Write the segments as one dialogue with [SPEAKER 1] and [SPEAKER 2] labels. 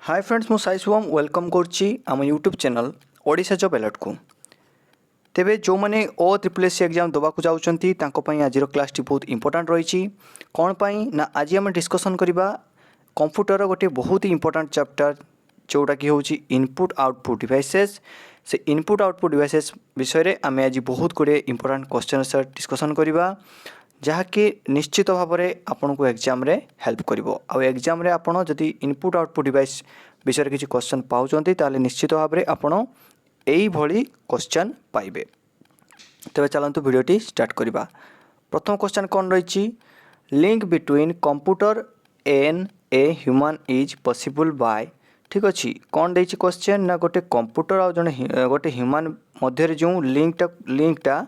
[SPEAKER 1] Hi friends मु Sai Shubham welcome करछि आम YouTube channel Odisha job alert को। तेबे जो माने ओ ट्रिपल एस एग्जाम दबा को जाउछंती तांको पई आज क्लास टी बहुत इंपोर्टेंट रहिछि। कोन पई ना आज हम डिस्कशन करिबा कंप्यूटर गोटे बहुत ही इंपोर्टेंट चैप्टर जोटा कि होछि इनपुट आउटपुट डिवाइसेस। से इनपुट आउटपुट डिवाइसेस विषय रे आमे आज बहुत गुडे इंपोर्टेंट क्वेश्चन सर डिस्कशन करिबा जहाँकि निश्चित भाव में आपन को एग्जाम रे हेल्प करिवो। आ एग्जाम रे आपन जदि इनपुट आउटपुट डिवाइस विषय किसी क्वेश्चन पाउचंती ताले निश्चित भाव में आपन एई भली क्वेश्चन पाइबे। तबे चलंतु वीडियोटी स्टार्ट करिबा। प्रथम क्वेश्चन कोन रहिछि link between computer and a human is possible by. ठीक अछि कोन देछि क्वेश्चन ना गोटे कंप्यूटर आ जने गोटे ह्यूमन मध्य रे जो लिंकटा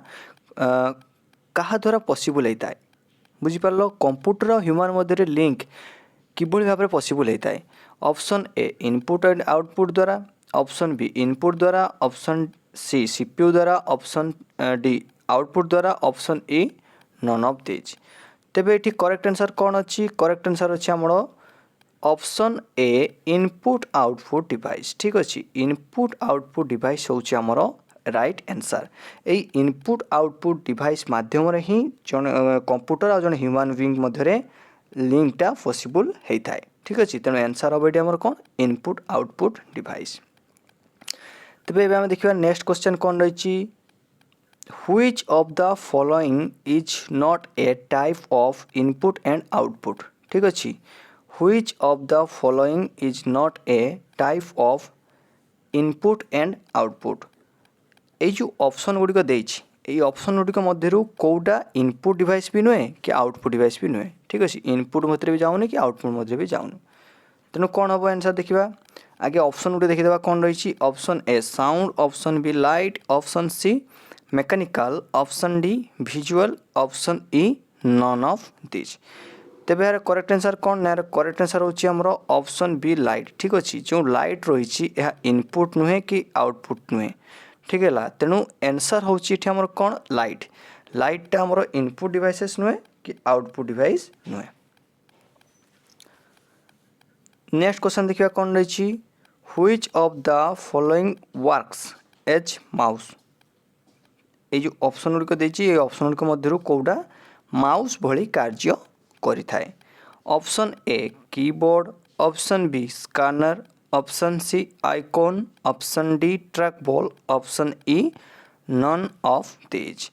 [SPEAKER 1] कहा द्वारा पॉसिबल होता है बुझी पारलो। कंप्यूटर और ह्यूमन मध्य लिंक किभली भाव में पॉसिबल होता है। Option A input and output द्वारा, ऑप्शन बी इनपुट द्वारा, ऑप्शन सी सीपीयू द्वारा, ऑप्शन डी आउटपुट द्वारा, option E none of this. तेबे एठी करेक्ट आंसर कौन अच्छी? करेक्ट आंसर अच्छी हमरो option A input output device. ठीक अच्छे इनपुट आउटपुट डिवाइस होची हमरो राइट आंसर। एई इनपुट आउटपुट डिवाइस माध्यम रे ही जन कंप्यूटर और जन ह्यूमन बीइंग मध्य रे लिंकटा पॉसिबल होता है। ठीक अच्छे तेणु आंसर हम ये कौन इनपुट आउटपुट डिवाइस। तेज एवं देखा नेक्स्ट क्वेश्चन कौन रही which of the following is not a type of input and output. ठीक अच्छे which of the following is not a type of input and output. ये जो ऑप्शन गुड़िक देछि ये ऑप्शन गुड़िक मध्य कौटा इनपुट डिवाइस भी नुहे कि आउटपुट डिवाइस भी नुहे। ठीक अच्छे इनपुट मध्य भी जाऊनी कि आउटपुट मध्य भी जाऊनी। तेणु कौन हम आंसर देखा आगे ऑप्शन गुटे देखीदा कौन रही option A sound, option B light, option C mechanical, option D visual, option E none of this. तेज यार करेक्ट आंसर कौन ना करेक्ट आंसर होमर ऑप्शन बी लाइट। ठीक अच्छे जो लाइट रही इनपुट नुहे कि आउटपुट नुहे। ठीक है तेणु आंसर होमर कौन लाइट। लाइटा आमर इनपुट डिवाइसेस नुहे कि आउटपुट डिवाइस नुहे। नेक्स्ट क्वेश्चन देखिए कौन रही which of the following works as mouse. ये जो ऑप्शन गुड़िक देछि ऑप्शन गुड़िक मध्य कौटा माउस भली कार्य करिथाए। Option A keyboard, option B scanner, option C icon, option D trackball, option E none of this.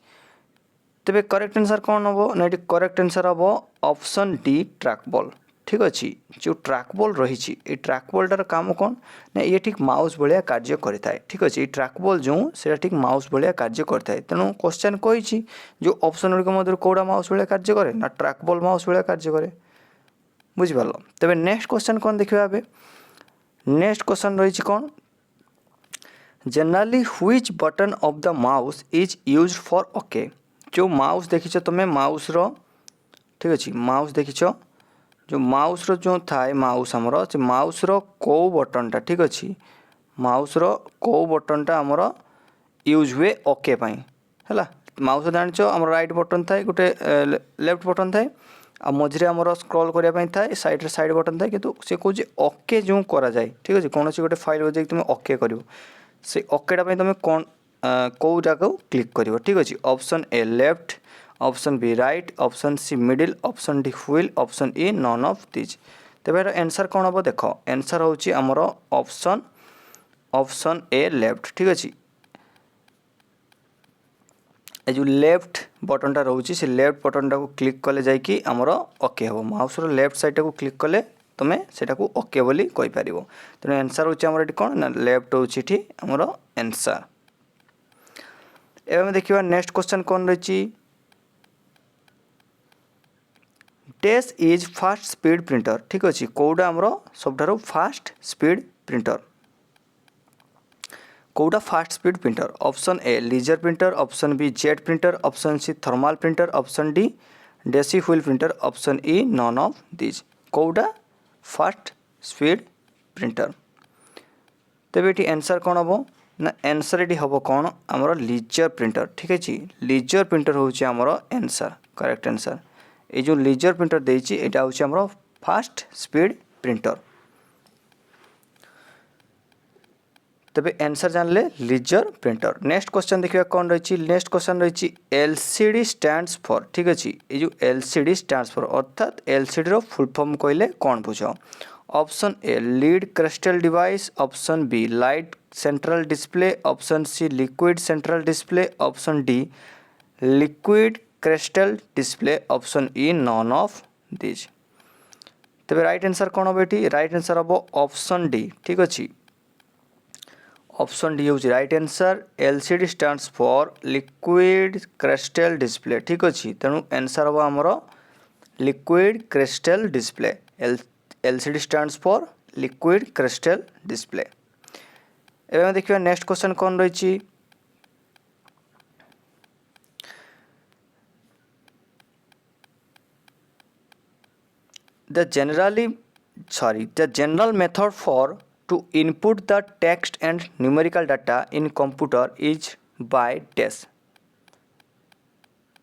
[SPEAKER 1] तेबे करेक्ट आंसर कौन हम ना करेक्ट आंसर हम ऑप्शन डी ट्रैक बॉल। ठीक अच्छे जो ट्रैक बॉल रही ट्रैक बॉलटार काम कौन ना ये ठीक माउस भाया कार्य करें। ठीक अच्छे ये ट्रैक बॉल जो से ठीक माउस भाया कार्य करें। तेणु क्वेश्चन कही जो ऑप्शन गुड़िक मध्य कौड़ा माउस भाया कार्य करे ना ट्रैक बॉल माउस भाया कार्य करे बुझिपार। तेबे नेक्स्ट क्वेश्चन कौन देखा नेक्स्ट क्वेश्चन रही कौन generally which button of the mouse is used for okay. जो माउस देखिछ तुम्हें माउस रो ठीक अच्छे माउस देखिछ जो माउस रो जो थाए माउस आमर से माउस रो को बटनटा ठीक अच्छे माउस रो को बटनटा आमर यूज हुए ओके पाई है। माउस जानिच आम राइट बटन थाए गोटे लेफ्ट बटन थाए आ मझे आमर स्क्रॉल करने थाए साइड साइड बटन थाए किंतु से कौन ओके जो करा जाए। ठीक अच्छे कौन गोटे फाइल बजे तुम ओके कर से ओकेटा तुम कौन कौ जगह क्लिक कर। ठीक अच्छे option A left, option B right, option C middle, option D wheel, option E none of this. तेज यार आंसर कौन हम देख आंसर होची आमर ऑप्शन ए लेफ्ट। ठीक अच्छे ये जो लेफ्ट बटनटा रोचे से लेफ्ट बटनटा को क्लिक कले जाकि आमर ओके हम माउस रो लेफ्ट साइड को क्लिक कले तुम्हें सेटा को ओके बोली कहि परिबो। तेणु आंसर होची आमर कौन ना लेफ्ट होची एठी आमर आंसर। एवं देखिबा नेक्स्ट क्वेश्चन कौन रही dash is fast speed printer. ठीक अच्छे कौटा आमर सब फास्ट स्पीड प्रिंटर कौटा fast speed printer. Option A laser printer, option B jet printer, option C thermal printer, option D daisy wheel printer, option E none of this. कौटा fast speed printer. तेबे ये answer कौन हम ना answer ये हम कौन आमर लेजर प्रिंटर। ठीक अच्छे लेजर प्रिंटर हूँ आमर आंसर करेक्ट आंसर। ये जो लेजर प्रिंटर देछि एटा हूँ आमर फास्ट स्पीड प्रिंटर। तेबे आंसर जानले लेजर प्रिंटर। नेक्स्ट क्वेश्चन देखिए कौन रही। नेक्स्ट क्वेश्चन रही एलसीडी स्टैंड्स फॉर। ठीक अच्छे ये जो एलसीडी स्टैंड्स फॉर अर्थात एलसीडी रो फुल फॉर्म कहले कौन बुझ। Option A lead crystal device, option B light central display, option C liquid central display, option D liquid crystal display, option E none of this. तेबे right answer कौन हम ये। Right answer हम option D. ठीक अच्छे option D हूँ right answer. LCD stands for liquid crystal display. ठीक अच्छे तेणु आंसर हम आमर liquid crystal display. LCD stands for liquid crystal display. एवं देखिए नेक्स्ट क्वेश्चन कौन रही। The general method for to input the text and numerical data in computer is by dash।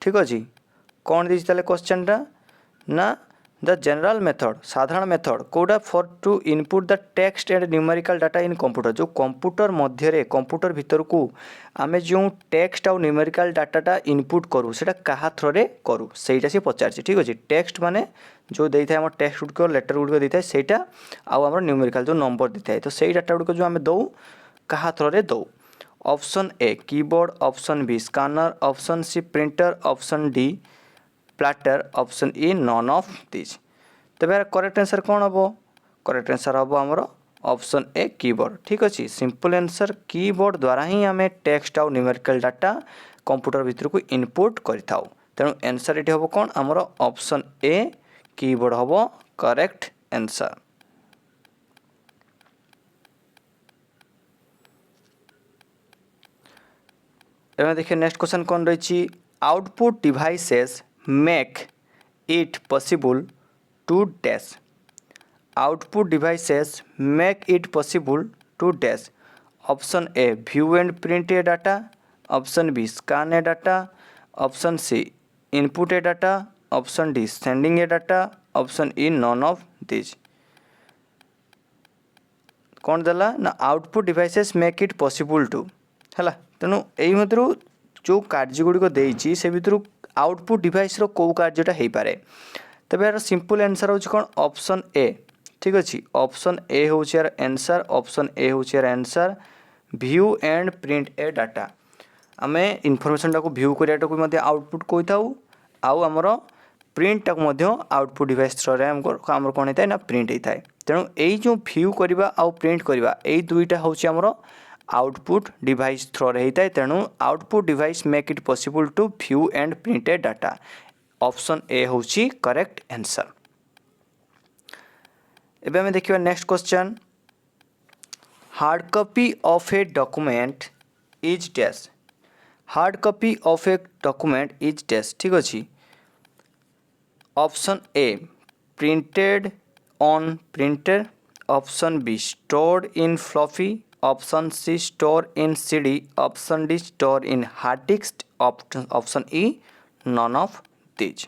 [SPEAKER 1] ठीक अच्छे कौन दी क्वेश्चन टा ना द जनरल मेथड साधारण मेथड कौटा for to input the text and numerical data in computer. जो computer मध्य computer भितर को आमे जो टेक्स्ट आउ न्यूमेरिकल डाटाटा इनपुट करूँ से क्या थ्रोरे करूँ सहीटा सी पचार। ठीक अच्छे टेक्स्ट माने जो दे था टेक्स्ट गुड़िक लेटर गुड़िक दे था सहीटा आम न्यूमेरिकल जो नंबर दे था तो सही डाटा गुड़िक जो आम दौ क्या थ्रोरे दौ। Option A keyboard, option B scanner, option C printer, option D plotter, option E none of this. तेरे करेक्ट आंसर कौन हम। करेक्ट आंसर हम आमर ऑप्शन ए कीबोर्ड। ठीक अच्छे सिंपल आंसर कीबोर्ड द्वारा ही आम टेक्स्ट आउ न्यूमेरिकल डाटा कंप्यूटर भितर को इनपुट करिथाउ। तेणु आंसर ये हम कौन आमर ऑप्शन ए कीबोर्ड हम करेक्ट आंसर। एवं देखिए नेक्स्ट क्वेश्चन कौन रही। Output devices make it possible to dash. Output devices make it possible to dash. Option A view and print a data, option B scan a data, option C input a data, option D sending a data, option E none of this. कौन देला ना output devices make it possible to है। तेणु यही मध्य जो कार्य गुड़िक देती से भितर आउटपुट डिवाइस रो को कार्यटा हो पारे। तबे यार सिंपल आंसर हूँ कौन ऑप्शन ए। ठीक अच्छे ऑप्शन ए हूँ यार आंसर। ऑप्शन ए हूँ यार answer view and print a data. आम इनफॉरमेशन टाक व्यू कराटा को आउटपुट कही था आउ आमर प्रिंट टाक आउटपुट डिवाइस थ्रो आमर कौन होता है ना प्रिंट होता है। तेणु यही जो व्यू करवा आउ प्रिंट करवा यही दुईटा हूँ आमर आउटपुट डिवाइस थ्रो होता है। तेणु output device make it possible to view and print a data. Option A हूँ करेक्ट आंसर। एबे हमें देखिए next question. Hard copy of a document is dash. Hard copy of a document is dash. ठीक अच्छे option A printed on printer, option B stored in floppy, option C store in CD, option D store in hard disk, option E none of this.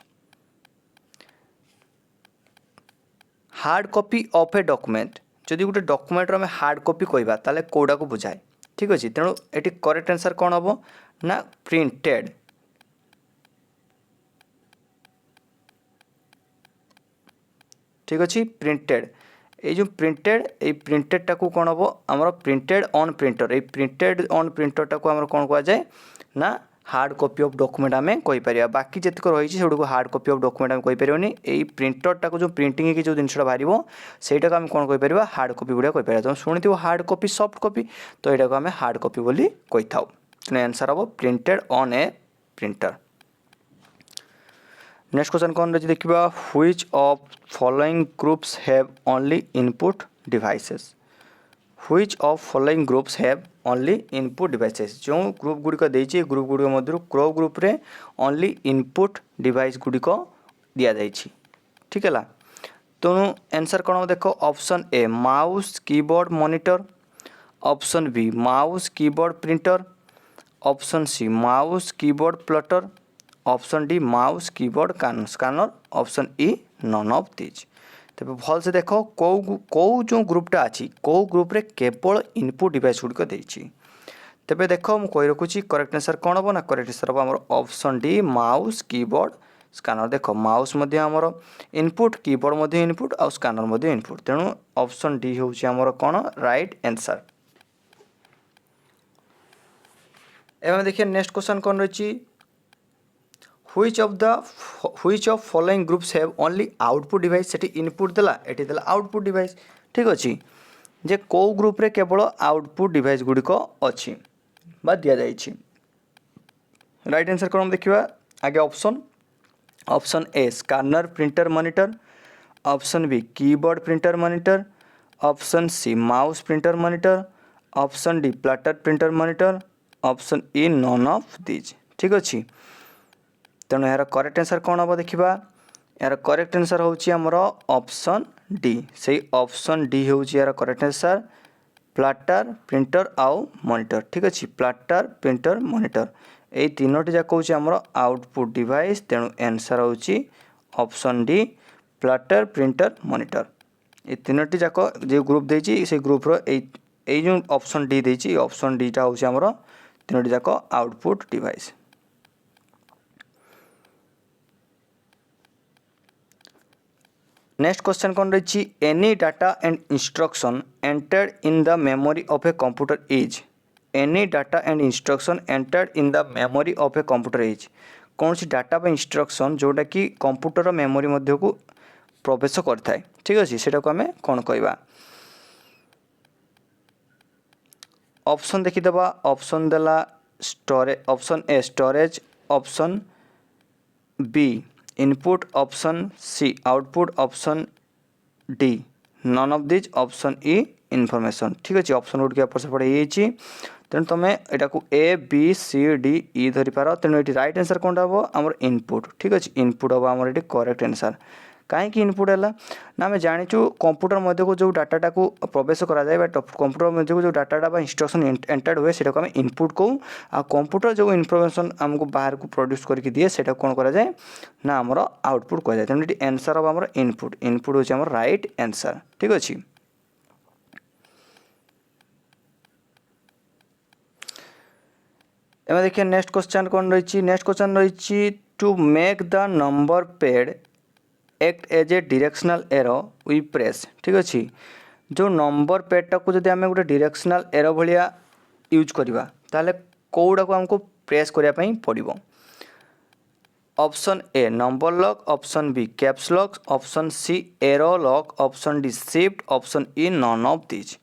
[SPEAKER 1] Hard copy of a document जदि गोटे document आम hard copy कहवा ताले कोड़ा को बुझाए। ठीक अच्छे तेणु ये करेक्ट आंसर कौन हम ना प्रिंटेड। ठीक अच्छे प्रिंटेड ये जो प्रिंटेड ये प्रिंटेड टाक कौन हम आमर प्रिंटेड ऑन प्रिंटर। ये प्रिंटेड ऑन प्रिंटर टाक आम कौन कहुए ना हार्ड कॉपी ऑफ डॉक्यूमेंट आम कहीपर। बाकी जितक रही से हार्ड कॉपी ऑफ डॉक्यूमेंट आम कहीपर। यही प्रिंटर टाक जो प्रिंटिंग की जो जिनसा बाहर से आम कौन कहीपर हार्ड कॉपी गुड़ा कहीपर। तुम शुणी हार्ड कॉपी सॉफ्ट कॉपी तो यहाँ आम हार्ड कॉपी बोली कही था। तेनाली आंसर हम printed on a printer. Next question कौन रही देखा। Which of following groups have only input devices. Which of following groups have only input devices. जो ग्रुप गुड़िक देती ग्रुप गुड़िक मध्य क्रो ग्रुप रे ओनली इनपुट डिवाइस गुड़िक दि जाए। ठीक है तेणु आंसर कौन हम देख। Option A mouse keyboard monitor, option B mouse keyboard printer, option C mouse keyboard plotter, option D mouse keyboard scanner, option E none of this. तेज भल से देख कौ जो ग्रुपटा अच्छी कौ ग्रुप रे केवल इनपुट डिवाइस गुड़िक देती तेज देख मुझे कही रखुच्छी करेक्ट आंसर कौन हम ना करेक्ट आंसर हम आम option D mouse keyboard scanner देख माउस आमर इनपुट कीबोर्ड इनपुट आउ स्कानर इनपुट तेणु ऑप्शन डी हूँ आमर कौन राइट आंसर। एवं देखिए नेक्स्ट क्वेश्चन कौन रही which of following groups have only output device Sethi input देला एठी देला आउटपुट डिवाइस ठीक अच्छी जे को ग्रुप रे केवल आउटपुट डिवाइस गुड़िक अच्छी बा दिया जाइछि राइट आंसर कौन देखिबा आगे option A scanner printer monitor option B keyboard printer monitor option C mouse printer monitor option D plotter printer monitor option E none of these ठीक अच्छी तेणु यार करेक्ट आंसर कौन हम देखा यार करेक्ट आंसर हूँ आमर ऑप्शन डी से ऑप्शन डी हूँ यार करेक्ट आंसर प्लाटर प्रिंटर आउ मॉनिटर ठीक अच्छे प्लाटर प्रिंटर मॉनिटर ये तीनोटी जाक हूँ आमर आउटपुट डिवाइस तेणु आंसर हूँ option D plotter printer monitor ये तीनोटी जाक जो ग्रुप देती से ग्रुप्र जो ऑप्शन डी देती ऑप्शन डीटा हूँ आमर तीनोटी जाक आउटपुट डिवाइस। नेक्स्ट क्वेश्चन कौन रही any data and instruction entered in the memory of a computer is any data and instruction entered in the memory of a computer is कौन सी data बा instruction जोटा कि कंप्यूटर मेमोरी मध्य को प्रवेश करता है ठीक अच्छे से आम कौन कहवा ऑप्शन देखीदबा ऑप्शन देला storage option A storage option B input option C output option D none of these option E information ठीक अच्छे ऑप्शन गुड़ एपट सेपट हो तेणु तुम यहाँ को A B C D E धरी पार तेणु ये राइट आंसर कौन हम आम इनपुट ठीक अच्छे इनपुट हम आम ये करेक्ट आंसर कहीं इनपुट है ना आम जाचु कंप्यूटर मध्य को जो डाटा को प्रवेश कराए कंप्यूटर मध्य को जो डाटा इंस्ट्रक्शन एंटर्ड हुए से आम इनपुट कहूँ आ कंप्यूटर जो इनफॉरमेशन आमको बाहर को प्रोड्यूस करके दिए से कौन कराए ना आमर आउटपुट कहुए तेणु ये आंसर हम आम इनपुट इनपुट हूँ आम राइट आंसर ठीक अच्छे। एवं देखिए नेक्स्ट क्वेश्चन कौन रही नेक्स्ट क्वेश्चन रही to make the number pad act as a directional arrow we press ठीक अच्छे जो नंबर पेडटा को जब आम गोटे डायरेक्शनल एरो भाया यूज करवा ताले कौटा को आमको प्रेस करने पड़ो option A number lock option B caps lock option C arrow lock option D shift option E none of these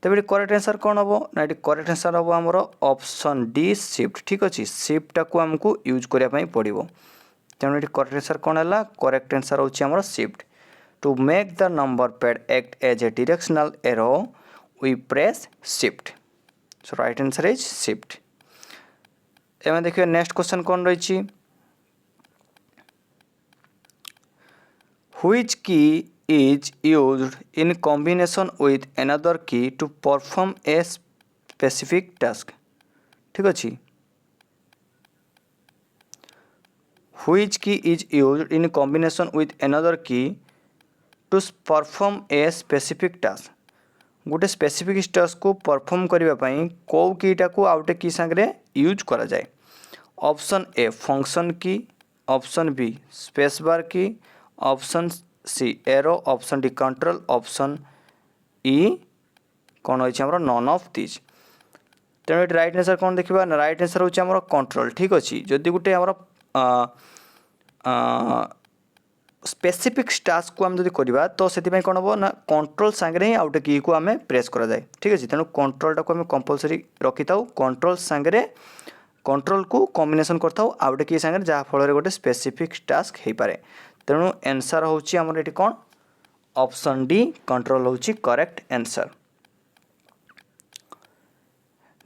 [SPEAKER 1] तेज करेक्ट आंसर कौन हम ना ये करेक्ट आंसर हम आमर ऑप्शन डी शिफ्ट ठीक अच्छे शिफ्टा को आमको यूज करने पड़ो तेणु ये करेक्ट आंसर कौन है करेक्ट आंसर हूँ आमर shift to make the number pad act as a directional arrow we press shift so right answer is shift. एवं देखिए नेक्स्ट क्वेश्चन कौन रही व्हिच की is used in combination with another key to perform a specific task ठीक अच्छे which key is used in combination with another key to perform a specific task गोटे specific task को perform करने कौ कीटा को आउटे की सांगे यूज करा जाए option A function key option B space bar key option C arrow option D control option E कौन हो नॉन ऑफ दिज तेणु ये राइट आंसर कौन देखा राइट आंसर हूँ आम कंट्रोल ठीक अच्छे जदि गोटे आम स्पेसिफिक टास्क को आम जब करवा तो से कौन हम ना कंट्रोल सांगे ही आउटे की को आम प्रेस करा जाए ठीक अच्छे तेणु कंट्रोलटा को आम कंपलसरी रखी था कंट्रोल सांगे कंट्रोल को कॉम्बिनेशन करता आउटे की सांगे जहाँफल गोटे स्पेसिफिक टास्क हो पाए तेणु आंसर हूँ आमर ये कौन ऑप्शन डी कंट्रोल हूँ करेक्ट आंसर।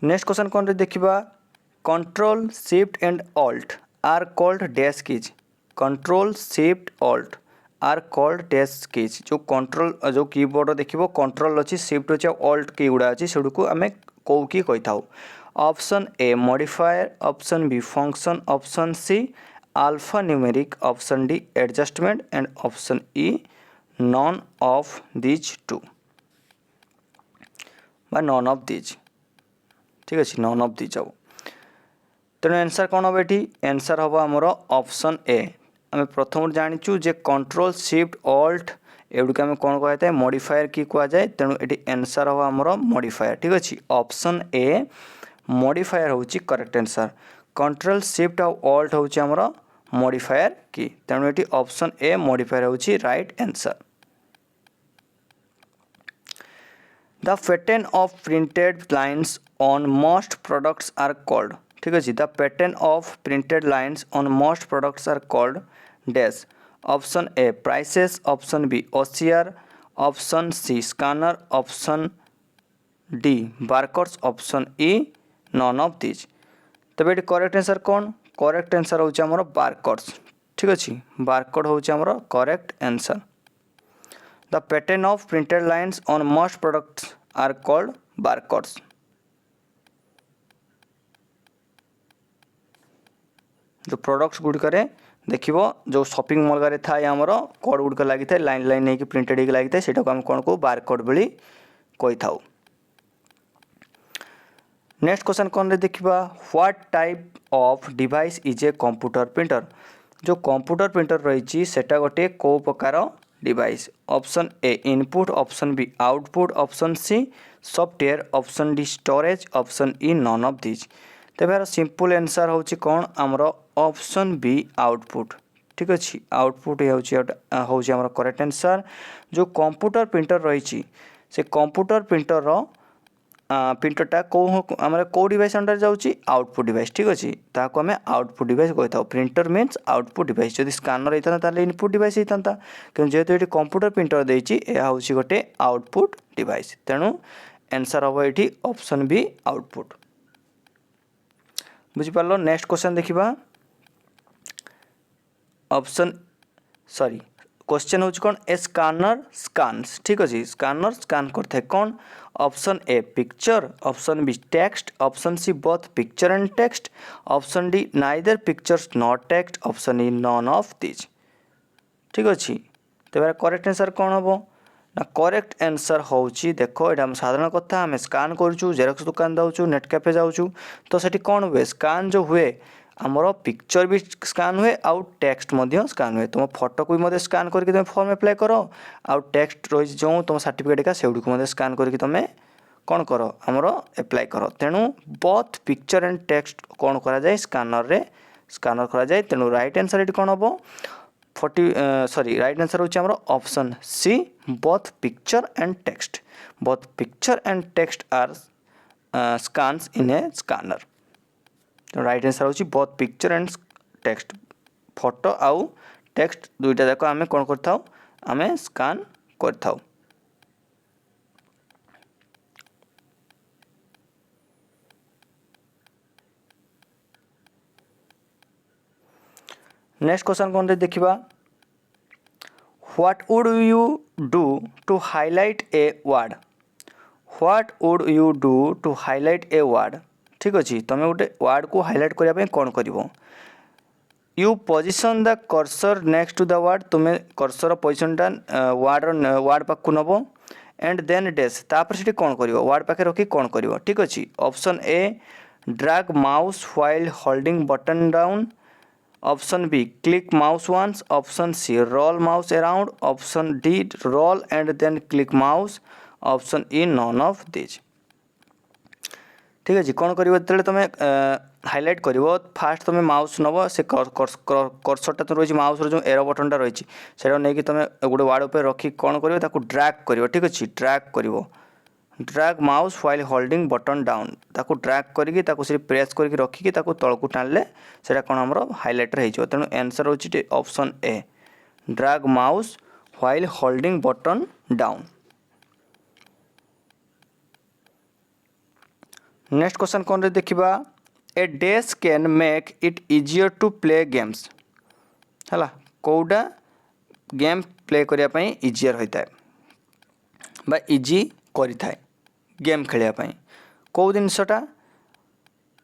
[SPEAKER 1] नेक्स्ट क्वेश्चन कौन देखा control shift and alt are called dash keys control shift alt are called dash keys जो कंट्रोल जो कीबोर्ड देखो कंट्रोल अच्छी शिफ्ट अच्छे ऑल्ट की गुड़ा अच्छी से आम कौ की कही था option A modifier option B function option C alpha numeric option D adjustment and option E none of these टू बा नॉन ऑफ दिज ठीक अच्छे नॉन ऑफ दिज हम तेणु आंसर कौन हम ये आंसर हम आमर ऑप्शन ए आम प्रथम जाचु जे कंट्रोल शिफ्ट ऑल्ट एगुड़ी आम कौन कही मॉडिफायर की कहुए तेणु ये आंसर हम आमर मॉडिफायर ठीक अच्छे ऑप्शन ए मॉडिफायर हूँ करेक्ट आंसर कंट्रोल शिफ्ट आउ ऑल्ट हूँ आमर मॉडिफायर की तेणु ये ऑप्शन ए मॉडिफायर हूँ right answer the pattern of printed lines on most products are called ठीक अच्छे the pattern of printed lines on most products are called dash option A prices option B OCR option C scanner option D barcodes option E none of these तबे ये correct answer कौन correct answer हूँ आमर barcodes ठीक अच्छे barcode हूँ आमर correct answer the pattern of printed lines on most products are called barcodes जो प्रोडक्ट्स गुड़िक देख जो शॉपिंग मॉल थाए आमर कोड गुड़िक लगी था लाइन लाइन नहीं प्रिंटेड होगी लगी था आम कौन कहू बारकोड भली कही था नेक्स्ट क्वेश्चन कौन देखा what type of device is a computer printer जो कंप्यूटर प्रिंटर रही सेटा गोटे को प्रकार device option A input option B output option C software option D storage option E none of these तेज यार सिंपल आंसर हूँ कौन आमर ऑप्शन बी आउटपुट ठीक अच्छे आउटपुट हूँ आमर करेक्ट आंसर जो कंप्यूटर प्रिंटर रही से कंप्यूटर प्रिंटर प्रिंटरटा कौ डिवाइस अंडर जाऊँगी आउटपुट डिवाइस ठीक अच्छे ताको आम आउटपुट डिवाइस कही था प्रिंटर मीन्स आउटपुट डिवाइस जब स्कैनर होता है इनपुट डिवाइस होता कि जेहेतु ये कंप्यूटर प्रिंटर देती हूँ गोटे आउटपुट डिवाइस तेणु आंसर हम ये ऑप्शन बी आउटपुट बुझिपार नेक्स्ट क्वेश्चन देखा ऑप्शन सॉरी क्वेश्चन हूँ कौन ए स्कैनर स्कान्स ठीक अच्छे स्कैनर स्कान करते कौन option A picture option B text option C both picture and text option D neither pictures not text option E none of these ठीक अच्छे तेज correct answer कौन हम ना करेक्ट आंसर हूँ देख यहाँ साधारण कथा आम स्कान करूँ जेरक्स दुकान जाऊँ नेट कैफे जाऊँ तो सेठी कौन हुए स्कान जो हुए आमर पिक्चर भी स्कान हुए आउ टेक्स्ट स्कान हुए तुम फोटो को भी स्कान करके तुम फॉर्म अप्लाई कर आउ टेक्स्ट रही जो तुम सर्टिफिकेट का से स्कान करके तुम कौन कर आमर अप्लाई कर तेणु बोथ पिक्चर एंड टेक्स्ट कौन करा स्कानर रे स्कानर करा तेणु राइट आंसर ये कौन हम 40 सॉरी राइट आंसर हूँ आमर option C both picture and text both picture and text are scans in a scanner right answer हूँ both picture and text photo आउ टेक्स्ट दुईटा जाक आम कौन कर स्कान कर नेक्स्ट क्वेश्चन कौन देखा what would you do to highlight a word what would you do to highlight a word ठीक अच्छे तुम गोटे वर्ड को हाईलाइट करने कौन कर you position the cursor next to the word तुम्हें कर्सर पोजिशनटा वर्ड पाक नब एंड देन डैश तापर से कौन कर वर्ड पाखे रखी कौन कर ठीक अच्छे option A drag mouse while holding button down option B click mouse once option C roll mouse around option D roll and then click mouse option E none of these ठीक अच्छे कौन कर तुम हाईलाइट कर fast तुम mouse नब से कर्सरटा तो रही माउस जो एरो बटनटा रही से नहीं तुम गोटे वार्ड उपर रखी कौन कर ड्रैग कर ठीक अच्छे ड्रैग कर drag mouse while holding button down ताको ड्रैग करके प्रेस करके रखिकी तलू टाणले से कौन आमर हाईलाइटर हो तेणु आंसर हूँ option A drag mouse while holding button down next question कौन देखा a dash can make it easier to play games है कौटा गेम प्ले करने इजियर होता है इजी करें गेम खेलने कौ जिनसटा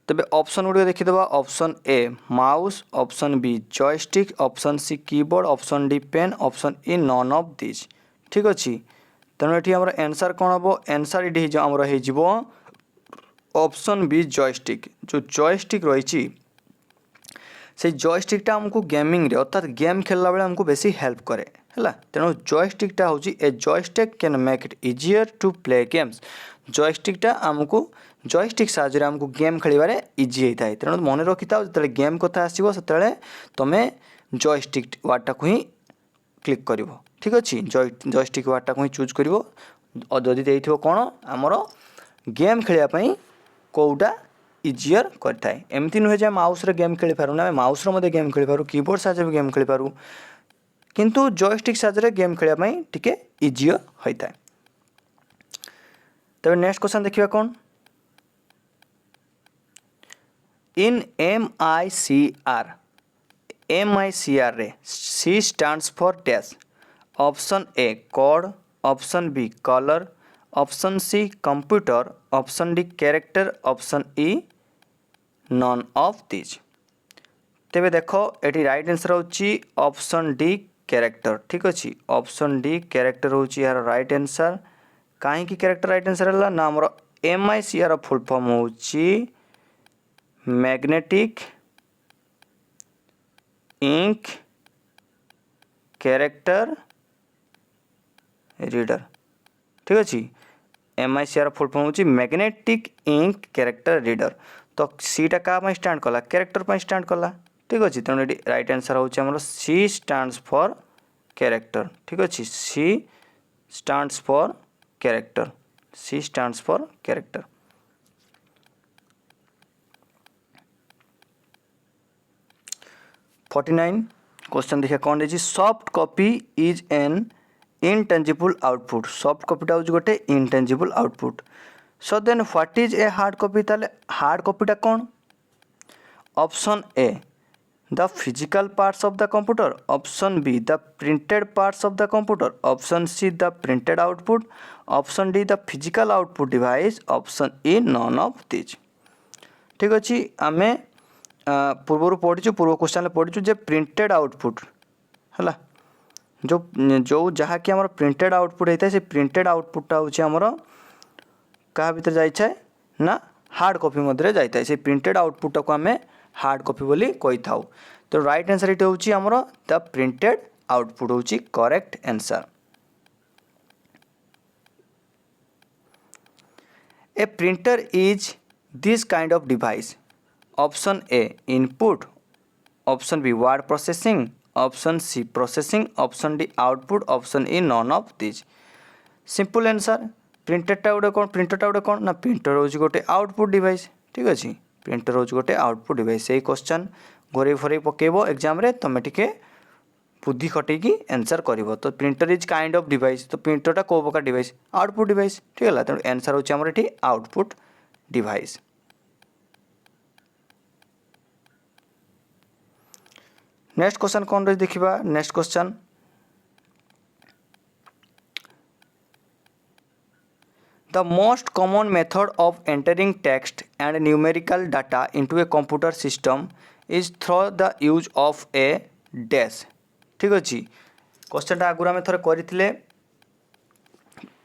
[SPEAKER 1] तेज ऑप्शन गुड़िक देखीदे option A mouse option B joystick option C keyboard option D pen option E none of these ठीक अच्छे तेणु ये आमर आंसर कौन हम आंसर ये आमर हो ऑप्शन बी जॉयस्टिक। जो जॉयस्टिक रही से जॉयस्टिकटा आमको गेमिंग रे अर्थात गेम खेलला बेले हमको बेसी हेल्प करे है। तेणु जॉयस्टिकटा हूँ a joystick can make it easier to play games. जॉयस्टिकटा आमको जॉयस्टिक साहाय्य आमको गेम खेलिबारे इजी होता है। तेणु मन रखी था जो गेम कथा आसो से तुम्हें जॉयस्टिक वार्डटा को ही क्लिक कर ठीक अच्छे जॉयस्टिक वार्डटा को ही चूज कर जदि देथिबो कौन आमर गेम खेलिया कौटा इजियर करता है। एमती नुहे जे माउस रे गेम खेली पारू ना माउस रे गेम खेली पारू कीबोर्ड साहाय्य गेम खेली पारू किंतु जॉयस्टिक साहाय्य गेम खेलिया टिके इजियर होता है। तबे नेक्स्ट क्वेश्चन देखिबा कौन इन MICR रे C stands for dash। Option A code, option B colour, option C computer, option D character, option E none of this. तेबे देखो एटी राइट आंसर होची ऑप्शन डी कैरेक्टर। ठीक अच्छे ऑप्शन डी कैरेक्टर होची यार राइट आंसर। कहीं character right answer है ना हमर MICR फुल फॉर्म होची मैग्नेटिक इंक कैरेक्टर रीडर। ठीक अच्छे MICR फुल फॉर्म होची मैग्नेटिक इंक कैरेक्टर रीडर। तो सीटा क्या स्टैंड कला कैरेक्टर स्टैंड कला। ठीक अच्छे तेणु ये राइट आंसर होची हमर सी स्टैंड्स फॉर कैरेक्टर। ठीक अच्छे C stands for character. C stands for character. Question देखिए कौन रही soft copy is an intangible output. Soft कॉपीटा हूँ गोटे intangible output. So then what is a hard copy ताले हार्ड कॉपीटा कौन। Option A the physical parts of the computer, option B the printed parts of the computer, option C the printed output, option D the physical output device, option E none of this. ठीक अच्छे आमे पूर्व पढ़ी पूर्व question पढ़ी जे printed output है जो जो जहाँ कि आम प्रिंटेड आउटपुट होता है से प्रिंटेड आउटपुटा हूँ आमर क्या भीतर जाए ना हार्ड कॉपी मध्य जाता है। से प्रिंटेड आउटपुटा को आम हार्ड कॉपी बोली कही था। तो राइट आंसर ये हूँ आमर द प्रिंटेड आउटपुट हूँ correct answer. A printer is this kind of device. Option A input, option B word processing, option C processing, option D output, option E none of this. Simple answer प्रिंटरटा गोटे कौन प्रिंटरटा गोटे कौन ना printer हूँ गोटे output device. ठीक अच्छे प्रिंटर हूँ गोटे आउटपुट डिवाइस। यही क्वेश्चन घोरे फरे पकेब एग्जाम रे तुम टिके बुद्धि खटेकी आंसर कर। तो printer is kind of device तो प्रिंटरटा कौ प्रकार डिवाइस आउटपुट डिवाइस। ठीक है तेणु आंसर हूँ आमर ये आउटपुट डिवाइस। नेक्स्ट क्वेश्चन कौन रही देखिबा next question the most common method of entering text and numerical data into a computer system is through the use of A dash. ठीक अच्छे क्वेश्चन आगुरी आम थे करते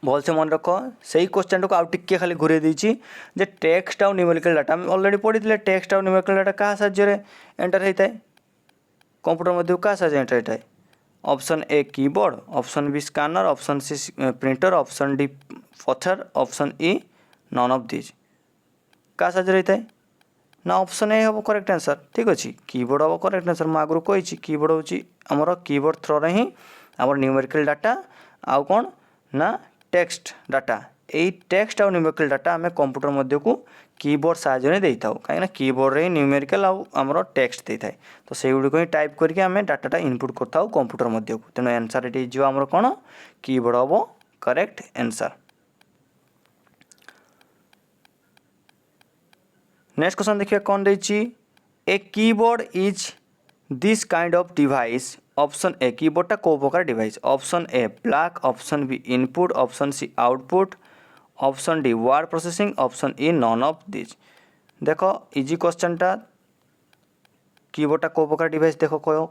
[SPEAKER 1] भलसे मन रख से क्वेश्चन को आउ टिके खाली घूरे देछि जे टेक्स्ट आउ न्यूमेरिकल डाटा आम ऑलरेडी पढ़ी टेक्स्ट आउ न्यूमेरिकल डाटा क्या साहाय्य एंटर होता है कंप्यूटर मध्य क्या साहाय्य एंटर होता है। Option A keyboard, option B scanner, option C printer, option D पथर, option E none of this. क्या साहाय्य रहता है ना ऑप्शन ए हम करेक्ट आंसर। ठीक अच्छे कीबोर्ड हम करेक्ट आंसर। मुझे आगुरी कही कीबोर्ड हूँ आमर कीबोर्ड थ्रो रे ही आम न्यूमेरिकल डाटा आउ कौन ना टेक्स्ट डाटा यही टेक्स्ट आउ न्यूमेरिकल डाटा आम कंप्यूटर मध्य को कीबोर्ड साहाय्य दे था कहीं कीबोर्ड रे न्यूमेरिकल आमर टेक्स्ट दे थाए। तो से गुड़िक ही टाइप करके आम डाटा इनपुट करता कंप्यूटर मध्य को। तेणु आंसर ये जो आमर कौन कीबोर्ड हम करेक्ट आंसर। नेक्स्ट क्वेश्चन देखिए कौन रही a keyboard is this kind of device. Option A कीबोर्डटा कौ प्रकार device. Option A black, option B input, option C output, option D word processing, option E none of this. देखो easy क्वेश्चनटा कीबोर्डटा कौ प्रकार डिवाइस देख कह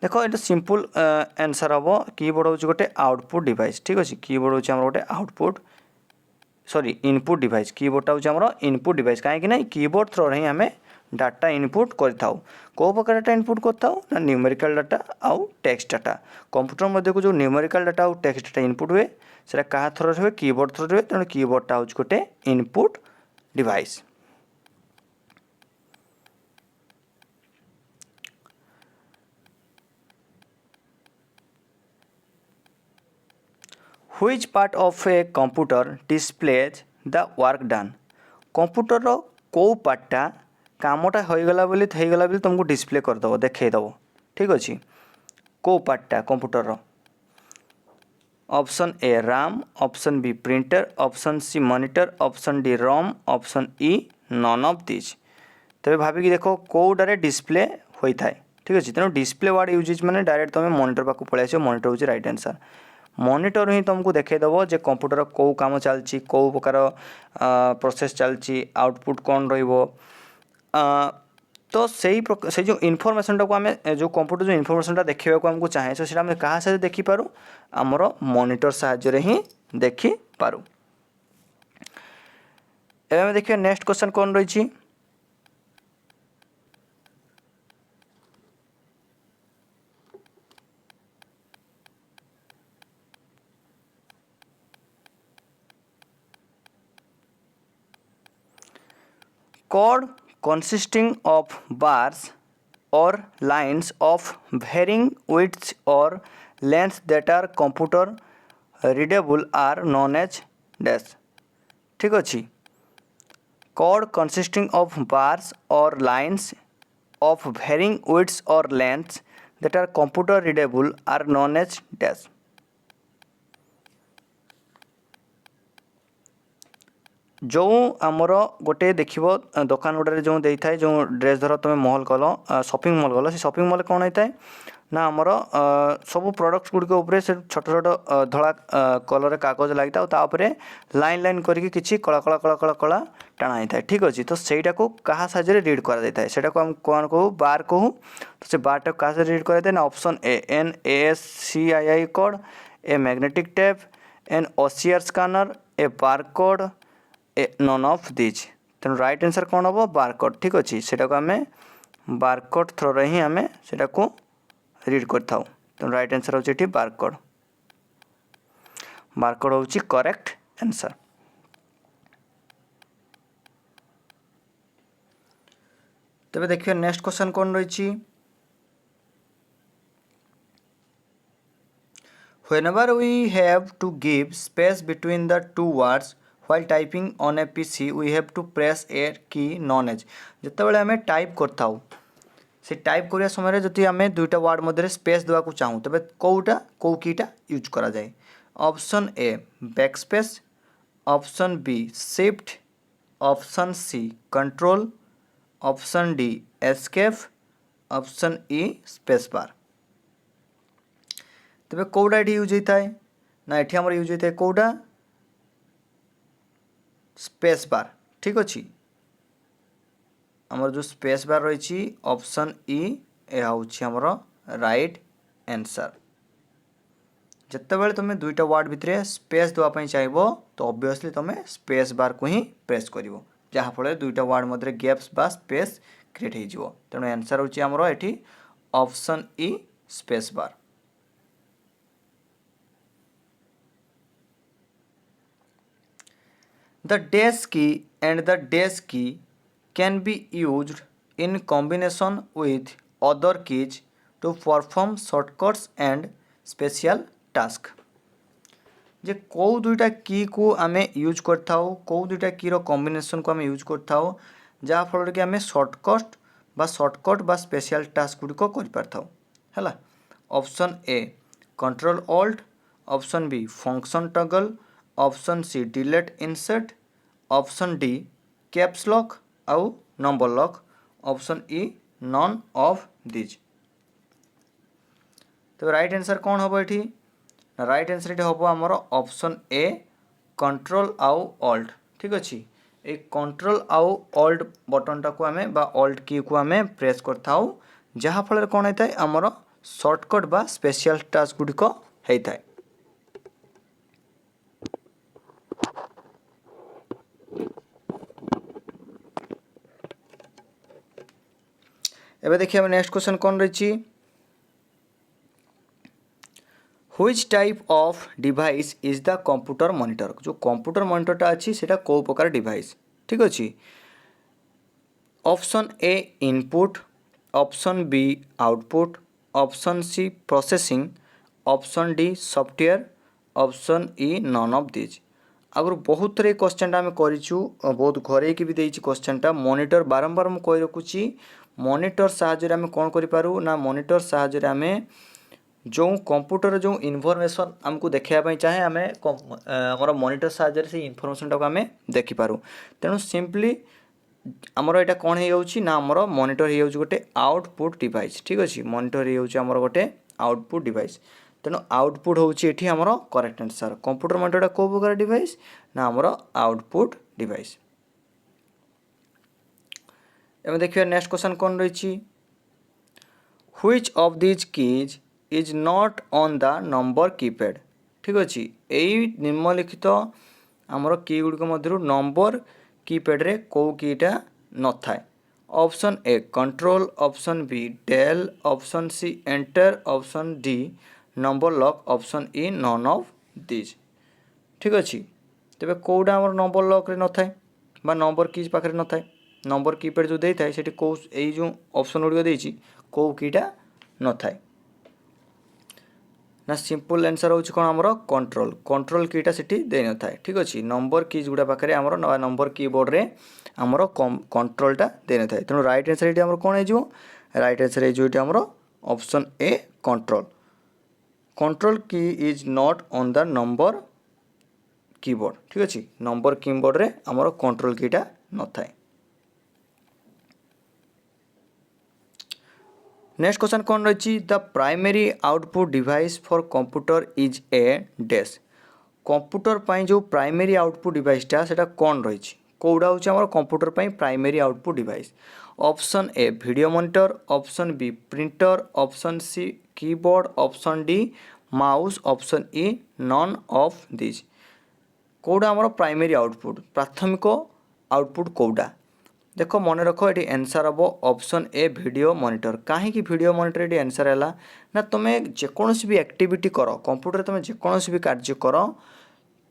[SPEAKER 1] देख ये सिंपल आंसर हम कीबोर्ड हूँ गोटे आउटपुट डिवाइस ठीक अच्छे कीबोर्ड हूँ आम गोटे आउटपुट सॉरी इनपुट डिवाइस कीबोर्डटा हूँ आम इनपुट डिवाइस कहीं कीबोर्ड थ्रो ही आम डाटा इनपुट करें कौ प्रकार डाटा इनपुट करता न्यूमेरिकल डाटा आउ टेक्स्ट डाटा कंप्यूटर मध्य को जो न्यूमेरिकल डाटा आउ टेक्स्ट डाटा इनपुट हुए से क्या थ्रो हुए कीबोर्ड थ्रो हुए तेणु कीबोर्डटा हूँ गोटे input device. Which part of a computer displays the work done? Computer रो को पार्टा कामटा होगला बोली तुमको डिस्प्ले करदेव देखईदेव ठीक अच्छे को पार्टा कंप्यूटर रो option A RAM option B printer option C monitor option D ROM option E none of this तेज भाविक देखो कौटारे डिस्प्ले होता है ठीक अच्छे तेणु डिस्प्ले वर्ड यूज मैंने डायरेक्ट तुम मॉनिटर पाक पलि आस मॉनिटर हूँ राइट आंसर मॉनिटर ही तुमको देखईदेव जे कंप्यूटर कौ काम चलती कौ प्रकार प्रोसेस चलती आउटपुट कौन रो तो से जो इनफॉरमेशन को आम जो कंप्यूटर जो इनफॉरमेशन देखा आमको चाहे तो आम क्या साथ देखिपारू आमर मॉनिटर साहाय्य ही देखिपारू। एवं देखिए नेक्स्ट क्वेश्चन कौन रही code consisting of bars or lines of varying widths or lengths that are computer readable are known as dash ठीक अच्छे code consisting of bars or lines of varying widths or lengths that are computer readable are known as dash। जो आमर गोटे देख दुकान गुड़े जो दे था जो ड्रेस धर तुम मॉल कल शॉपिंग मॉल गल से शॉपिंग मॉल कौन होता है ना आमर सब प्रोडक्ट्स गुड़िक उपर से छोट छोट धला कलर कागज लगी था लाइन लाइन करके कला कला कला कला कला टाणा होता है ठीक अच्छे तो सहीटा को क्या साहाଯ୍य रीड कर आम कौन कहूँ बार कहूँ तो से बारटा क्या साहाଯ୍य रीड कराए ना option A NASCII code a magnetic tape an OCR scanner a bar code a none of these तेणु राइट आंसर कौन हम बारकोड ठीक अच्छे से आम बारकोड थ्रो ही आम से रीड करता तेणु राइट आंसर होची बारकोड बारकोड होची करेक्ट आंसर। तबे देखिए नेक्स्ट क्वेश्चन कौन रही whenever we have to give space between the two words while typing on a PC we have to press a key known as जितेबाला आम type करता से type करने समय जदि आम दुईटा वर्ड मध्य स्पेस देवाक चाहूँ तेज कौटा कौ कीटा यूज करा जाए option A backspace option B shift option C control option D escape option E space bar तेज कौटा ये यूज होता है ना ये आम यूज होता है कौटा स्पेस बार ठीक अच्छे आमर जो स्पेस बार रही ऑप्शन ई यह हूँ राइट आंसर जितेबाला तुम दुईटा वर्ड भितर स्पेस देवाई चाहिए तो ऑब्वियसली तुम स्पेस बार को ही प्रेस कर जहाँफल दुईटा वर्ड मध्य गैप्स बा स्पेस क्रिएट हो तेणु आंसर हूँ आमर ये option E space bar. The dash key and the dash key can be used in combination with other keys to perform shortcuts and special tasks। जे कौ दुईटा की को आम यूज करता कौ दुईटा की कॉम्बिनेशन को आम यूज करता जहाँफल कि आम शॉर्टकट बा स्पेशल टास्क गुड़िक कर option A control alt option B function toggle option C delete insert option D caps lock आउ number lock option E none of these तो राइट आंसर कौन हम ये राइट आंसर ये हम आमर ऑप्शन ए कंट्रोल आउ ऑल्ट ठीक अच्छे ये कंट्रोल आउ ऑल्ट बटन टाक आम ऑल्ट की को आम प्रेस करता जहाँफल कौन होता है आमर सर्टकट बा स्पेशल टास्क गुड़िक होता है। एबे देखिए नेक्स्ट क्वेश्चन कौन रही, which type of device is the computer monitor. जो कंप्यूटर मॉनिटरटा अच्छी सेटा को प्रकार डिवाइस, ठीक अच्छे। Option A input, option B output, option C processing, option D software, option E none of this. आगुरी बहुत थर क्वेश्चन आम करूँ, बहुत घरे भी देती क्वेश्चन मॉनिटर बारंबार मुझे कही रखुची मॉनिटर साहाय्य आम कौन करूँ ना मॉनिटर साहाय्य आम जो कंप्यूटर जो इनफॉरमेशन आमको देखापी चाहे आम आम मॉनिटर साहाय्य से इनफॉरमेशन टाक आम देखिपारू। तेणु सिंपली आमर यहाँ कौन हो ना आमर मॉनिटर हो गोटे आउटपुट डिवाइस, ठीक अच्छे। मॉनिटर होमर गोटे आउटपुट डिवाइस, तेणु आउटपुट होची आमर करेक्ट आंसर। कंप्यूटर मॉनिटर को प्रकार डिवाइस ना आमर आउटपुट डिवाइस। एवं देखिए नेक्स्ट क्वेश्चन कौन रही, which of this keys is not on the number keypad, ठीक अच्छे। यही निम्नलिखित आमर की गुड़िक मध्य नंबर कीपैड रे को कीटा न थाए। Option A control, option B del, option C enter, option D number lock, option E none of this, ठीक अच्छे। तेरे कौटा आम नंबर लॉक रे न थाए बा नंबर कीज पाखे न थाए, नंबर कीपैड जो देता है सेठी को यही जो ऑप्शन गुड़िक देती कौ कीटा न थाए ना सिंपल आंसर होची कौन आमर कंट्रोल। कंट्रोल कीटा सेठी दे न थाए, ठीक अच्छे। नंबर कीज गुड़ा पाखे आमर नंबर कीबोर्ड रे आमर कंट्रोलटा दे न थाए, तेणु राइट आंसर ये आमर कौन हो, राइट आंसर ये आमर ऑप्शन ए कंट्रोल। कंट्रोल की is not on the number keyboard, ठीक अच्छे। नंबर कीबोर्ड रे आमर कंट्रोल कीटा न थाए। नेक्स्ट क्वेश्चन कौन रही, the primary output device for computer is a dash. Computer पाई जो प्राइमरी आउटपुट डिवाइसटा सेटा कौन रही, कौटा हूँ आम कंप्यूटर पाई primary output device. Option A video monitor, option B printer, option C keyboard, option D mouse, option E none of this. कौटा आम प्राइमरी आउटपुट प्राथमिक आउटपुट कौटा, देख मन रख ये आंसर हम ऑप्शन ए वीडियो मॉनिटर। कहीं वीडियो मॉनिटर ये आंसर है ना तुम्हें जेकोसी भी एक्टिविटी कर कंप्यूटर तुम्हें जेकोसी भी कार्य कर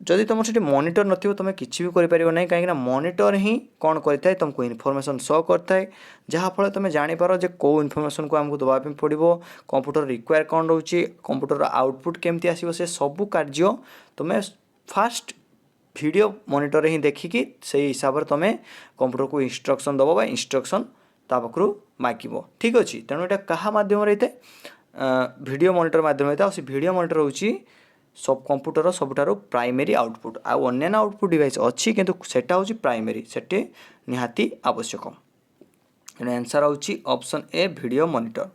[SPEAKER 1] जदि तुम से मॉनिटर नथिबो तुम्हें किसी भी करें ना, कहीं मॉनिटर ही कौन करता है तुमको इनफॉरमेशन शो करता है, जहाँफल तुम जापर जे कौ इनफॉरमेशन को आमको दवाई पड़ो, कंप्यूटर रिक्वायर कौन रोचे, कंप्यूटर आउटपुट केमती आसो, से सबू कार्य तुम्हें फास्ट वीडियो मॉनिटर ही देखिकी से हिसाब से तुम्हें कंप्यूटर को इंस्ट्रक्शन दब बा इंस्ट्रक्शन ता पाखु मागिब, ठीक अच्छे। तेणु यहाँ क्या मध्यम रहता है वीडियो मॉनिटर मध्यम रहता है। वीडियो मॉनिटर होची सब कंप्यूटर सबुठारु प्राइमरी आउटपुट, आउ अन्य आउटपुट डिवाइस अच्छी किंतु सेटा होची प्राइमरी, सेटे निहाती आवश्यक। तेणु आंसर होची ऑप्शन ए वीडियो मॉनिटर।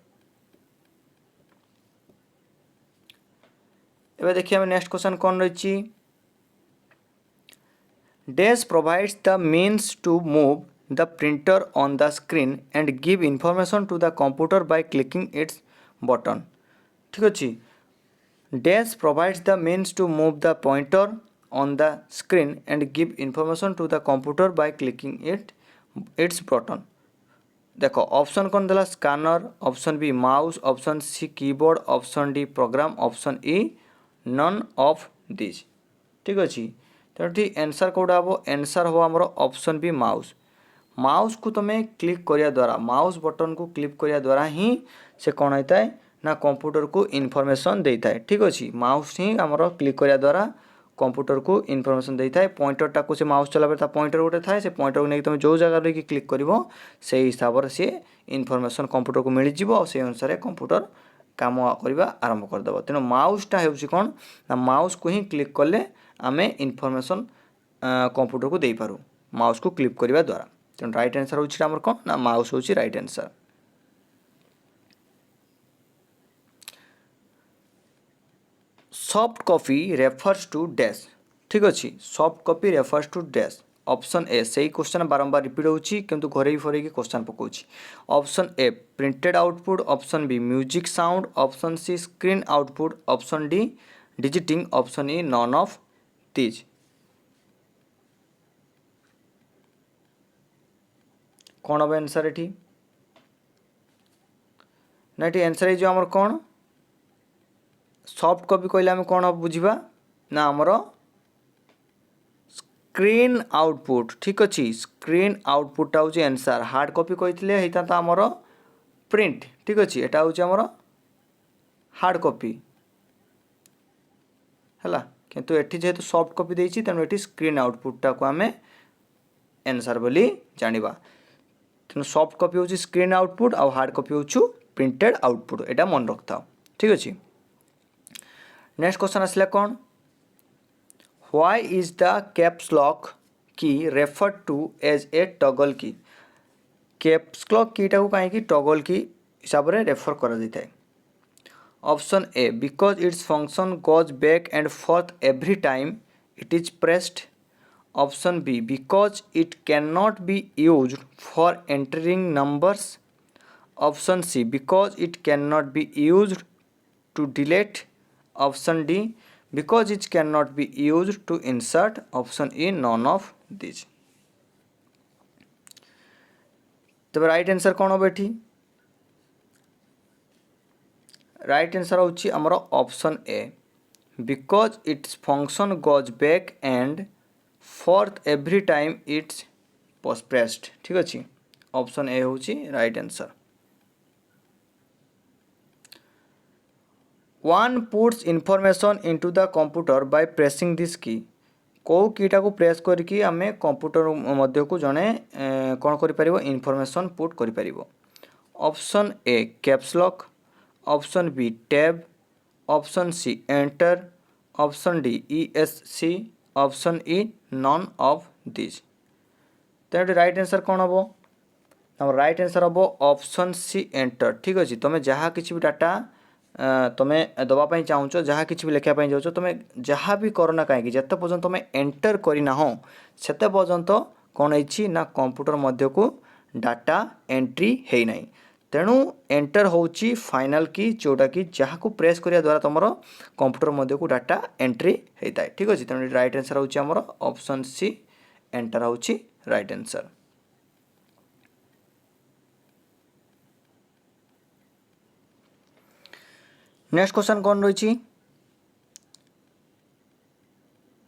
[SPEAKER 1] एबे देखिए हम नेक्स्ट क्वेश्चन कौन रही, dash provides the means to move the printer on the screen and give information to the computer by clicking its button, ठीक अच्छे। Dash provides the means to move the pointer on the screen and give information to the computer by clicking its button। देखो option कौन देला scanner, option B mouse, option C keyboard, option D program, option E none of this, ठीक अच्छे। तेणु answer कौटा हम, answer हम आमर ऑप्शन बी माउस। माउस को तुम्हें क्लिक करिया द्वारा, माउस बटन को क्लिक करिया द्वारा ही से कौन होता है ना कंप्यूटर को इनफॉरमेशन देता है, ठीक अच्छे। माउस ही आमर क्लिक करिया द्वारा कंप्यूटर को इनफॉरमेशन देता है। पॉइंटरटा को से माउस चला बेले पॉइंटर गोटे थाए, से पॉइंटर को नहीं तुम जो जगह रही क्लिक कर से हिसाब से सी इनफॉरमेशन कंप्यूटर को मिल जाव, से अनुसार कंप्यूटर काम करवा आरंभ करदेव। तेणु माउसटा हो कौन ना माउस को ही क्लिक कले आम इनफॉरमेशन कंप्यूटर को दे पारू माउस को क्लिक करने द्वारा। तेणु राइट आंसर होची आमर कौन ना माउस होची right answer. Soft copy refers to dash, ठीक अच्छे। Soft copy refers to dash option A सही क्वेश्चन बारंबार रिपीट होची किंतु घरे फरे की क्वेश्चन पकोची option A printed output option B music sound option C screen output option D digitizing option E none of these कौन हम आंसर एठी ना एठी आंसर जो हमर कौन सॉफ्ट कॉपी कहले हम कौन बुझिबा ना हमर स्क्रीन आउटपुट ठीक अच्छे स्क्रीन आउटपुट हूँ आंसर हार्ड कॉपी कहते होता आमर प्रिंट ठीक अच्छे यहाँ हूँ आमर हार्ड कॉपी है किंतु एटी जेहेतु सॉफ्ट कॉपी देती तेणु ये स्क्रीन आउटपुटा को आम आंसर बोली जाना तेणु सॉफ्ट कॉपी हूँ स्क्रीन आउटपुट आउ हार्ड कॉपी हूँ प्रिंटेड आउटपुट यहाँ मन रखता ठीक अच्छे नेक्स्ट क्वेश्चन आसला कौन Why is the caps lock key referred to as a toggle key? Caps lock key टाको कहीं toggle key हिसाब से रेफर करा जाता है option A because its function goes back and forth every time it is pressed option B because it can not be used for entering numbers option C because it can not be used to delete option D because it cannot be used to insert option E none of these तब right answer कौन हम एठी right answer होची हमरो option A because its function goes back and forth every time it's pressed ठीक अच्छे option ए होची right answer One puts information into the computer by pressing this key को कीटा को प्रेस करके आम कंप्यूटर मध्य को जड़े कौन कर इनफॉरमेशन पुट कर option A caps lock option B tab option C enter option D ESC option E none of this तो राइट आंसर कौन हम राइट आंसर हम ऑप्शन सी एंटर ठीक अच्छे तुम जहाँ किसी भी डाटा तुम्हें दवापाई चाहूच जहाँ कि भी लिखापी जाऊँ तुम्हें जहाँ भी करना कहीं जिते पर्यटन तुम एंटर करना हो सेते पर्यंत कौन है कंप्यूटर मध्य को डाटा एंट्री है ना तेणु एंटर होची फाइनल की जोटा कि जहाँ को प्रेस करिया द्वारा तुम कंप्यूटर मध्य को डाटा एंट्री होता है ठीक अच्छे तेणु राइट आंसर होची हमर ऑप्शन सी एंटर होची राइट आंसर नेक्स्ट क्वेश्चन कौन रही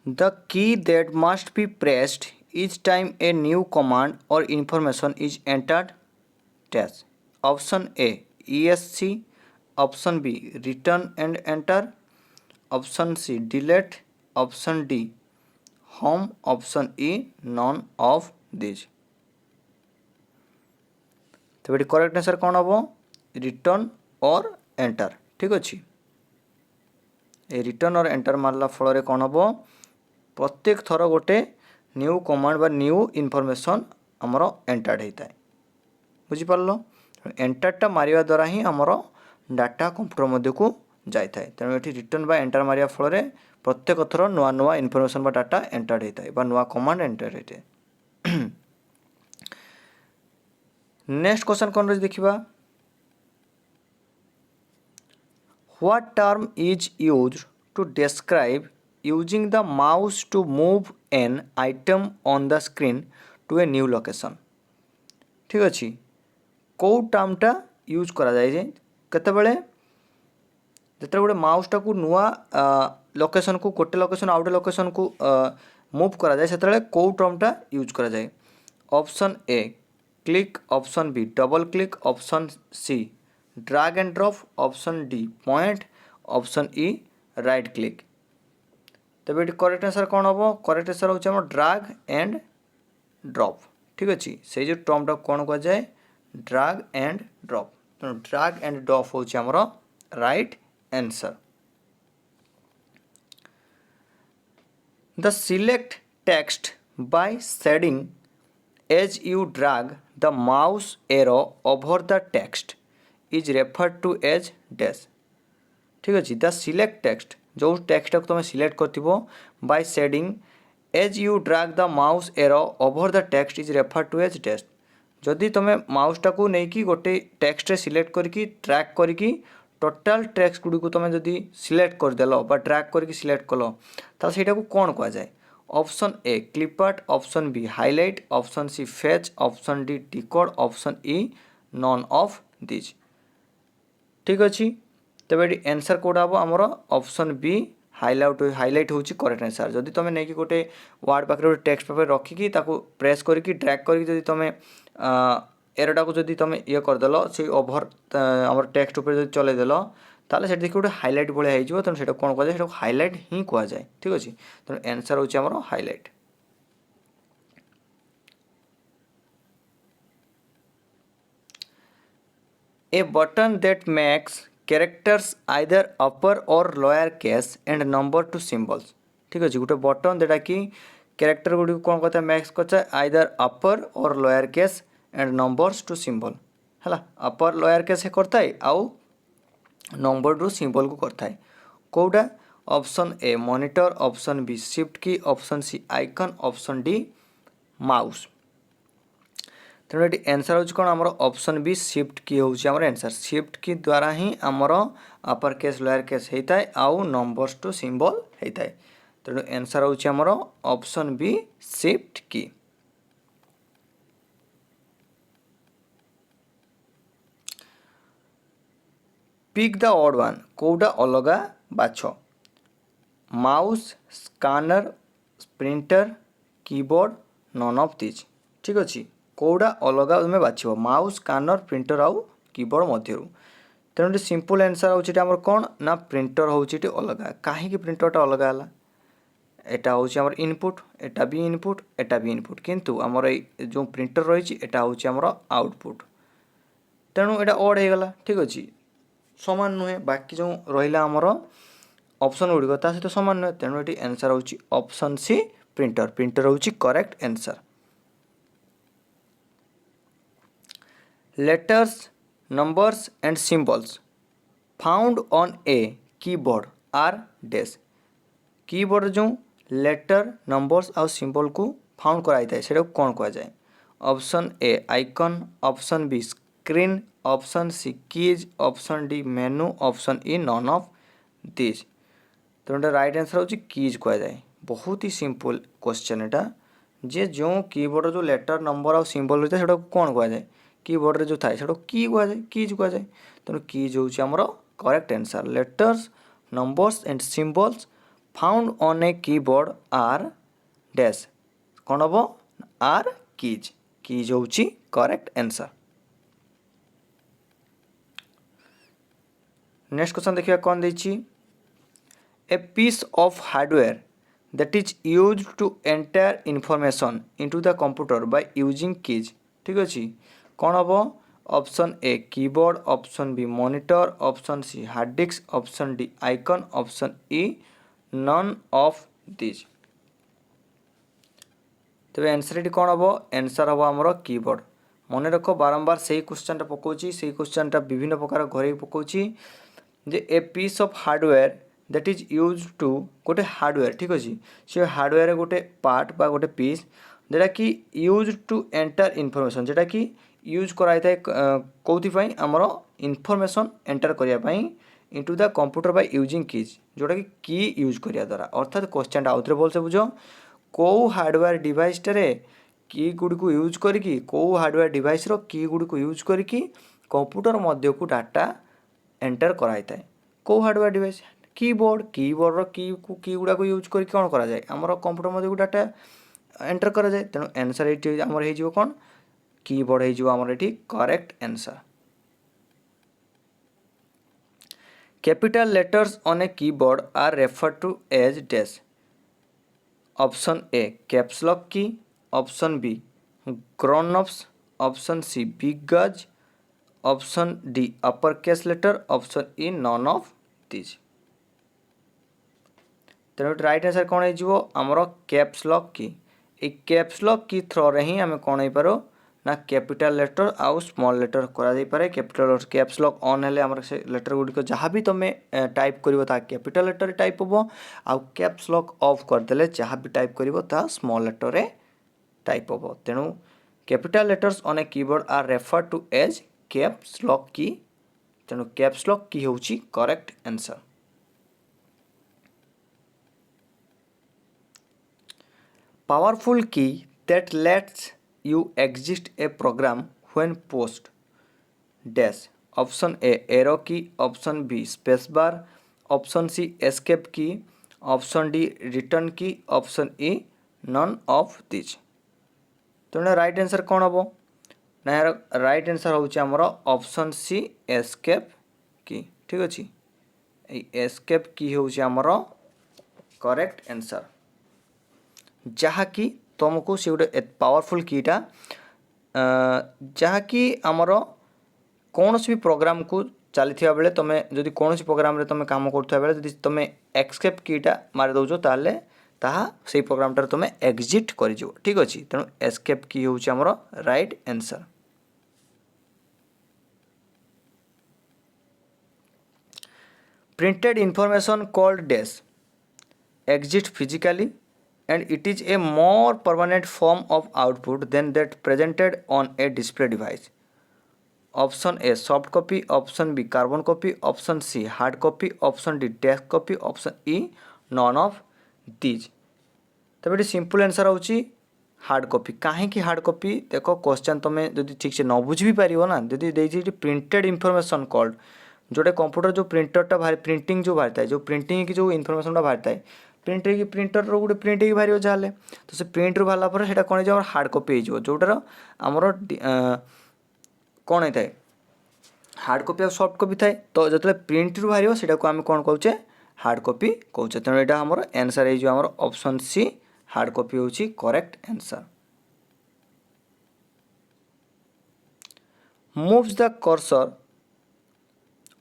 [SPEAKER 1] the key that must be pressed each time a new command or information is entered dash option A ESC option B return and enter option C delete option D home option E none of these तो ये correct answer कौन हम return और enter ठीक अच्छे ये return और enter मारला फल कौन हम प्रत्येक थर गोटे न्यू कमांड बा न्यू इनफॉरमेशन आमर एंटर्ड होता है बुझिपार एंटरटा मारिया द्वारा ही आमर डाटा कंप्यूटर मध्य को जाए तेणु ये रिटर्न बा एंटर मारिया फल प्रत्येक थर नुआ नुआ इनफॉरमेशन बा डाटा एंटर्ड होता है बा नुआ कमांड एंटर होता है नेक्स्ट क्वेश्चन कौन रही देखा What term is used to describe using the mouse to move an item on the screen to a new location ठीक अच्छे कौ टर्मटा यूज करा जाए केतबेले जिते गोटे माउसटा को नुआ लोकेशन को गोटे लोकेशन आउटे लोकेशन को मूव करा जाए से कौ टर्मटा यूज करा जाए option A click option B double click option C drag and drop option D point option E right click तब ये करेक्ट आंसर कौन हम करेक्ट आंसर हूँ ड्रैग एंड ड्रॉप ठीक अच्छे से जो टर्मटा कौन कह जाए ड्रैग एंड ड्रॉप तो ड्रैग एंड ड्रॉप हूँ आमर right answer the select text bye shading as you drag the mouse arrow over the text is refer to as dash ठीक अच्छे द सिलेक्ट टेक्स्ट जो टेक्स्ट को तुम select कर by shading as you drag the mouse arrow over the text is refer to as text. जदि तुम माउसटा को लेकिन गोटे टेक्स्ट सिलेक्ट करके ट्रैक करके टोटाल टेक्स्ट गुड़ी को तुम जदि सिलेक्ट करदेल बा ट्रैक करके सिलेक्ट कल तो ସେଇଟା कौन कह जाए? Option A clip art, option B highlight, option C fetch, option D decode, option E none of this. ठीक अच्छे तेज ये आंसर कौटा हम आमर ऑप्शन बी हाईलाइट हूँ करेक्ट आंसर। जदि तुम नहीं गोटे वर्ड पाखे गोटे टेक्स्ट पेपर रखिकी प्रेस करके ड्रैग करके तुम एरोटा को जब तुम ये करदेल से ओभर आम टेक्स्ट उपर जो चलैदेल ताले से देखिए गोटे हाईलाइट भाई हो तेणु से कौन कह जाए हाईलाइट ही कह जाए। ठीक अच्छे तेणु आंसर हूँ आमर highlight. A button that makes characters either upper or lower case and number to symbols। ठीक अच्छे गोटे बटन जोटा कि क्यारेक्टर गुड़ी कौन करता है मैक्स करता है आइदर अपर और lower case and numbers to symbol है अपर लोअर केस करता है आउ नंबर टू सिंबल को करता है कौटा option A monitor, option B shift key, option C icon, option D mouse. तेणु ये आंसर हूँ कौन आमर ऑप्शन बी शिफ्ट की हूँ आमर आंसर। शिफ्ट की द्वारा ही आमर अपर केस लोअर केस होता है आउ नंबर्स टू सिंबल होता है। तेणु आंसर हूँ आमर option B shift key. Pick the odd one कौटा अलगा बाछ mouse, scanner, printer, keyboard none of this. ठीक अच्छे कौटा अलगा तुम्हें बाछ माउस, स्कानर, प्रिंटर आउ कीबोर्ड मध्य। तेणु सिंपल आंसर हूँ कौन ना प्रिंटर हूँ अलग। कहीं प्रिंटरटा अलग है एटा हूँ आमर इनपुट, एटा भी इनपुट, एटा भी इनपुट किंतु आमर जो प्रिंटर रही एटा हूँ आमर आउटपुट। तेणु यहाँ ऑड हो गला। ठीक अच्छे सामान नुहे बाकी जो रहा आमर ऑप्शन गुड़िक ता सहित सामान नुहे तेणु ये आंसर हूँ ऑप्शन सी प्रिंटर। प्रिंटर हूँ correct answer. Letters, numbers and symbols found on a keyboard are dash। Keyboard जो लेटर नंबर्स और सिंबल को फाउंड कराई था से कौन कह जाए? Option A icon, option B screen, option C keys, option D menu, option E none of this. तो राइट आंसर हूँ कीज कह जाए। बहुत ही सिंपल क्वेश्चन एटा जे जो कीबोर्ड जो लेटर नंबर और सिंबल होता है कौन कह जाए? कीबोर्ड जो थाए से की कह जाए कीज कह जाए। तेणु कीज हूँ आमर correct answer. Letters, numbers and symbols found on a keyboard are dash कौन हम आर कीज। कीज हूँ करेक्ट आंसर। नेक्स्ट क्वेश्चन देखिए कौन देछि a piece of hardware that is used to enter information into the computer by using keys. ठीक अच्छे कौन हम option A keyboard, option B monitor, option C hard disk, option D icon, option E none of this. तेज answer ये कौन हम answer हम आमर कीबोर्ड। मन रख बारंबार से क्वेश्चन पकाऊँगी से क्वेश्चन विभिन्न प्रकार घर पकाऊँगी जे a piece of hardware that is use to गोटे हार्डवेयर। ठीक अच्छे से हार्डवेयर गोटे पार्ट बा गोटे पीस जोटा कि यूज टू एंटर इनफॉरमेशन जोटा कि यूज कराई था कौन आमर इनफॉरमेशन एंटर करने into the computer by using keys जोटा कि की यूज करने द्वारा। अर्थात क्वेश्चन आउे बोल से बुझ कौ हार्डवेयर डिवाइस टे की गुड़ी को यूज करी कौ हार्डवेयर डिवाइस की गुड़ी को यूज करी कंप्यूटर मध्य को डाटा एंटर कराई था कौ हार्डवेयर डिवाइस कीबोर्ड। कीबोर्ड की गुड़ा को यूज कर कौन करा जाए आमर कंप्यूटर मध्य को डाटा एंटर करा जाए। तेणु आंसर ये आमर हो कौन कीबोर्ड हो आमर ये correct answer. Capital letters on a keyboard are refer to as dash. Option A caps lock key, option B grown-ups, option C big guys, option D upper case letter, option E none of this. तेणु right answer कौन हो आमर caps lock key. A caps lock key through रे ही आम कौन हो पार ना कैपिटल लेटर आउ स्मॉल लेटर करा जाई पारे कैपिटल कैप्स लॉक ऑन हेले हमर से लेटर गुडी जहाँ भी तुम टाइप करिवो ता कैपिटल लेटर टाइप होबो आउ कैप्स लॉक ऑफ कर देले जहाँ भी टाइप करिवो ता स्मॉल लेटर रे टाइप होबो तेनु capital letters on a keyboard are refer to as caps lock key तेनु कैप्स लॉक की होउची correct answer. Powerful key that lets you exit a program when post dash. Option A arrow key, option B spacebar, option C escape key, option D return key, option E none of these. तेणु right answer कौन हम ना यार right answer हूँ आमर option सी escape की ठीक अच्छे एस्केप की हूँ आमर करेक्ट आंसर जहाँकि तुमको से गोटे पावरफुल कीटा जहाँकि आमर कौन भी प्रोग्राम को चली बेले तुम जदि कौन प्रोग्राम तुम काम करुवा बेले जदि तुम एस्केप कीटा मारी दौच ताले ताहा से प्रोग्रामटा तुम एग्जिट कर ठीक अच्छे तेणु एस्केप की हूँ आमर right answer. Printed information called dash exit physically and it is a more permanent form of output than that presented on a display device. Option A soft copy, option B carbon copy, option C hard copy, option D desk copy, option E none of these. तब ये simple answer हूँ hard copy कहीं hard copy देख question तुम जो ठीक से न बुझी भी पार ना जब printed information called Jote computer जो प्रिंटरटा बाहर प्रिंटिंग जो बाहर थाए जो प्रिंटिंग की जो इनफॉरमेशनटा बाहर थाए प्रिंटर की प्रिंटर गोटे प्रिंट की बाहर जहाँ तो से प्रिंटर बाहर पर से कौन हो हार्ड कॉपी हो जोटार आमर कौन होता है हार्ड कॉपी और सॉफ्ट कॉपी थाए तो जो प्रिंट रू बाहर से आम कौन कहे हार्ड कॉपी कौचे तेणु यहाँ आमर आंसर हो ऑप्शन सी हार्ड कॉपी हूँ correct answer. Moves the cursor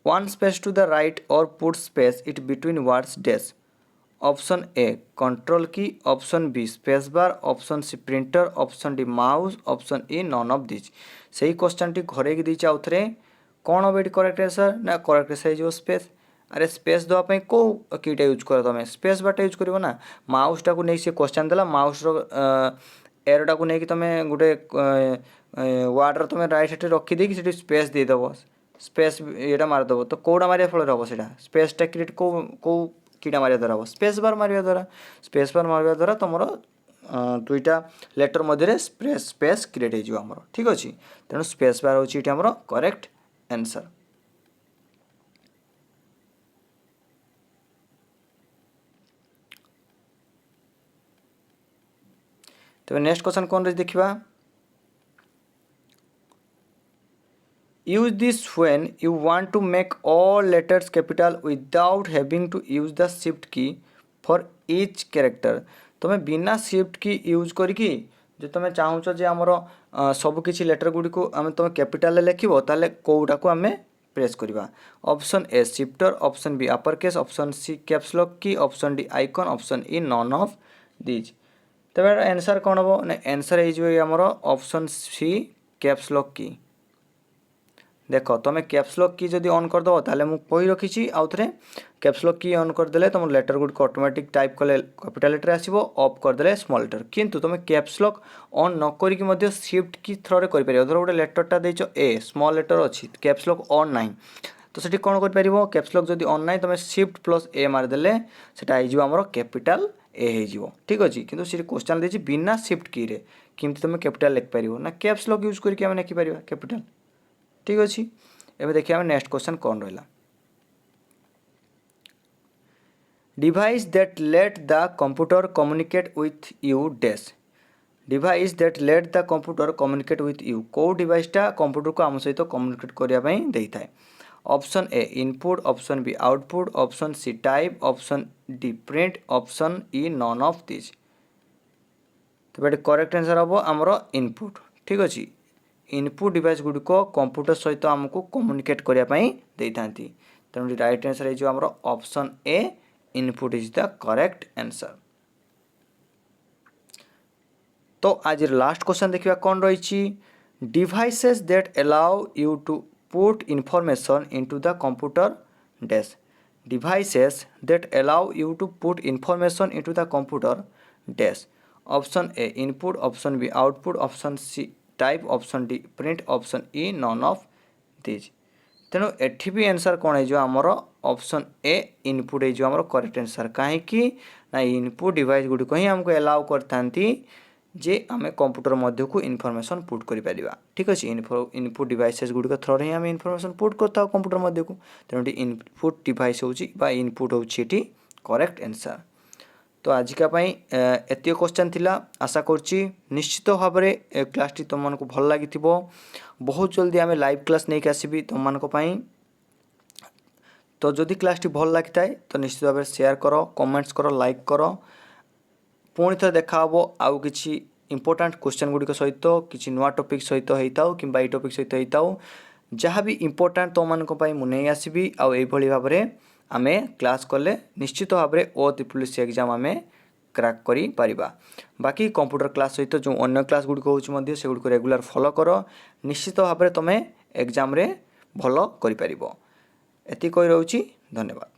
[SPEAKER 1] one space to the right or put space it between words dash. Option A control key, option B space bar, option C printer, option D mouse, option E none of these. सही question T घरे दी आउ थे कौन हम ये correct answer ना correct answer हो space अरे स्पेस देवाई कौ कीटा यूज कर तुम स्पेस बार यूज कर ना माउसटा को नहीं से क्वेश्चन देला माउस एरोटा को लेकिन तुम गोटे वार्डर तुम राइट साइड रखीदे स्पेस देदेव स्पेस ये मारिदेव तो कौटा मारे फल हम से स्पेसटा क्रिएट कौ कीटा मारे द्वारा हम स्पेस बार मारे द्वारा स्पेस बार मारे द्वारा तुम दुईटा लेटर मध्य स्पेस क्रिएट होमर ठीक अच्छे तेणु स्पेस बार हूँ ये आमर करेक्ट आंसर। तो नेक्स्ट क्वेश्चन कौन रही देखा use this when you want to make all letters capital without having to use the shift key for each character तुम्हें बिना shift key यूज करके जो तुम चाहूच जे आमर सब किसी लेटर गुड़ी को आम तुम कैपिटाल लिखो ताले कौटा को आम प्रेस करवा option A shifter option B upper case option C caps lock key option D icon option E none of these तब आंसर कौन हम ना आंसर होमर option C caps lock key देख तुम कैप्सलॉक की जब ऑन करदेव ताले मुझे कही रखी आउ थे कैप्सलॉक की ऑन करदे तुम लेटर गुड ऑटोमेटिक टाइप कले कैपिटल लेटर आसो ऑफ करदे स्मॉल लेटर किंतु तुम कैप्सलॉक ऑन न करी शिफ्ट की थ्रो कर धर गोटे लेटरटा देच ए स्मॉल लेटर अच्छी कैप्सलॉक ऑन ना तो से कौन कर कैप्सलॉक जब ऑन ना तुम शिफ्ट प्लस ए मारिदेले से आमर कैपिटल ए हो ठीक अच्छे किंतु से क्वेश्चन देती बिना शिफ्ट की रे किमती तुम कैपिटल लिखिपार ना कैप्सलॉक यूज करके लिखिपार कैपिटल ठीक अच्छे एवं देखिए नेक्स्ट क्वेश्चन कौन रहा device that let the computer communicate with you dash device that let the computer communicate with you कौ डिवाइसटा कंप्यूटर को आम सहित कम्युनिकेट करने दे था option A input option B output option C type option D print option E none of this तो ये correct answer हम आमर इनपुट ठीक अच्छे इनपुट डिवाइस गुड़िक कंप्यूटर सहित आमको कम्युनिकेट करने दे था तेणु राइट आंसर होमर option A input is the correct answer. तो आज लास्ट क्वेश्चन देखा कौन रही devices that allow you to put information into the computer dash. Devices that allow you to put information into the computer dash. Option A input, option B output, option C type, option D print, option E none of these. तेणु एठी भी answer कौन है आमर option A input है आमर correct answer कहीं ना इनपुट डिवाइस गुड़िक ही आमको एलाउ करथांती जे आम कंप्यूटर मध्य को इनफॉरमेशन पुट कर पारिबा ठीक अच्छे इनपुट डिवाइसेस गुड़िक थ्रो ही आम इनफॉरमेशन पुट करता कंप्यूटर मध्य को तेणु इनपुट डिवाइस होची इनपुट होची करेक्ट आंसर। तो आजिकापाई एत क्वेश्चन थिला आशा करछि निश्चित भाव में क्लास तुम मन को भल लगी बहुत जल्दी आम लाइव क्लास नहीं आसबि तुम मान तो जदि क्लास टी भल लगी थाए तो निश्चित भाव में शेयर कर कमेंट्स कर लाइक कर पुणी थे देखा आउ किछि इंपोर्टेंट क्वेश्चन गुड़िक सहित किछि नुआ टॉपिक सहित होता कि ये टॉपिक सहित होता जहाँ भी इंपोर्टेंट तुम मान मुझे आसबि आई भाव में आम क्लास कले निश्चित भाव में OSSC एग्जाम आम क्रैक करि परिबा। बाकी कंप्यूटर क्लास सहित जो अन्य क्लास गुड़िक होची से गुड़िक रेगुलर फॉलो कर निश्चित भाव में तुम एग्जाम रे भल करि परिबो। एति कहि रहउची धन्यवाद।